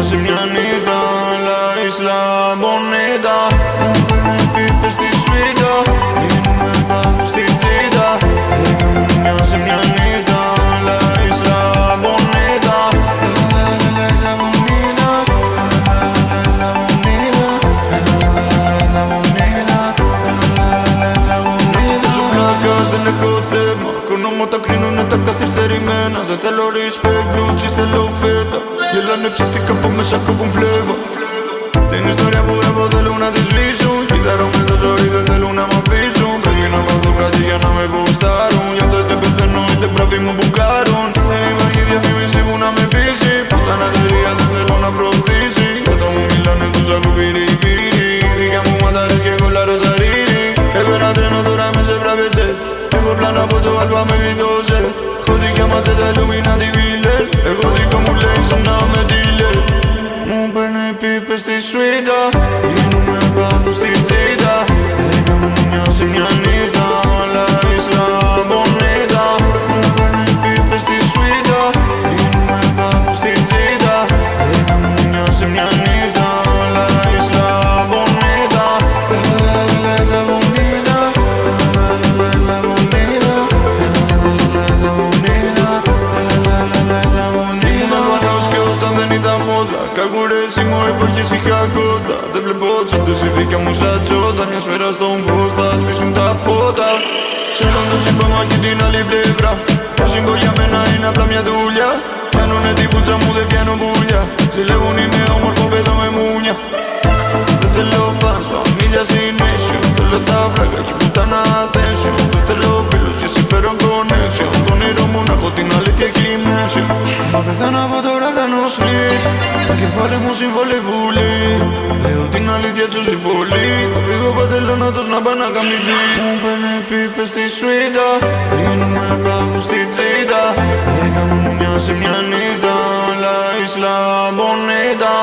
μοιάζει μια νύχτα, la isla bonita. Μου παίρνει πίπες στη σφίτα, πίνουμε μπάφους στη τσίτα. Δικά μου μοιάζει μια νύχτα, la isla bonita. La isla bonita, la bonita, la bonita, la bonita. Παίζω φλάκας, δεν έχω θέμα. Κονόματα κρίνουνε τα καθυστερημένα. Δεν θέλω respect, blue cheese, θέλω φέτα. Γελάνε ψεύτικα από μέσα, κόβουν φλέβα. Την ιστορία που γράφω θέλουν να τη σβήσουν. Κοίταρω με το ζόρι, δεν θέλουν να μ' αφήσουν. Πρέπει να πάθω κάτι για να με γουστάρουν. Γι' αυτό είτε πεθαίνω είτε μπράβοι μου μπουκάρουν. Δεν υπάρχει διαφήμιση που να με πείσει. Πουτάνα εταιρεία δεν θέλω να προωθήσει. Όταν μου μιλάνε τους ακού πυρί-πυρί. Δικιά μου μαντάρες και εγώ λαρεζαρίρι. Έπαιρνα τρένο τώρα με σε βραβεζέτ. Έχω πλάνα από το άλμπα μέχρι το ζετ. Έχω δικιά ματσέτα Illuminati villain. Εγώ δικό μου λέει σαν να με dealer. Μου παίρνει πίπες στη σουίτα, πίνουμε μπάφους στη τσίτα. Δικά μου μοιάζει μια νύχτα, la isla bonita. Μου παίρνει πίπες στη σουίτα, πίνουμε μπάφους στη τσίτα. Δικά μου μοιάζει μια νύχτα, la isla bonita. La isla bonita, la isla bonita, la bonita, la bonita. Είμαι πανός και όταν δεν ήταν μόδα. Καγουρές ήμω εποχές είχα κόντα. Δεν βλέπω τσάντες η δίκια μου σαν τσόντα. Μια σφαίρα στον φως θα σβήσουν τα φώτα. Ξέρουν το σύμπαμα και την άλλη πλευρά. Το σύγκο για μένα είναι απλά μια δουλειά. Πιάνουνε την πουτσα μου, δεν πιάνω πουλιά. Ζηλεύουν είμαι όμορφο παιδό με μουνιά. Δεν θέλω fans, familia συνέσιο. Θέλω τα φράγκα, έχει πουτάνα attention. Δεν θέλω φίλους και συμφέρον connection. Το όνειρο μου να έχω την αλήθεια έχει mention. Μα πεθάνω από τώρα κάνω snitch. Στο κεφάλι μου συμβολεύουλη. Λέω την αλήθεια του συμπολί. Θα φύγω παντελόνατος να πάω να καμνηθεί. Μου παίρνει πίπες στη σουίτα, πίνουμε μπάφους στη τσίτα. Δικά μου μοιάζει μια νύχτα, la isla bonita.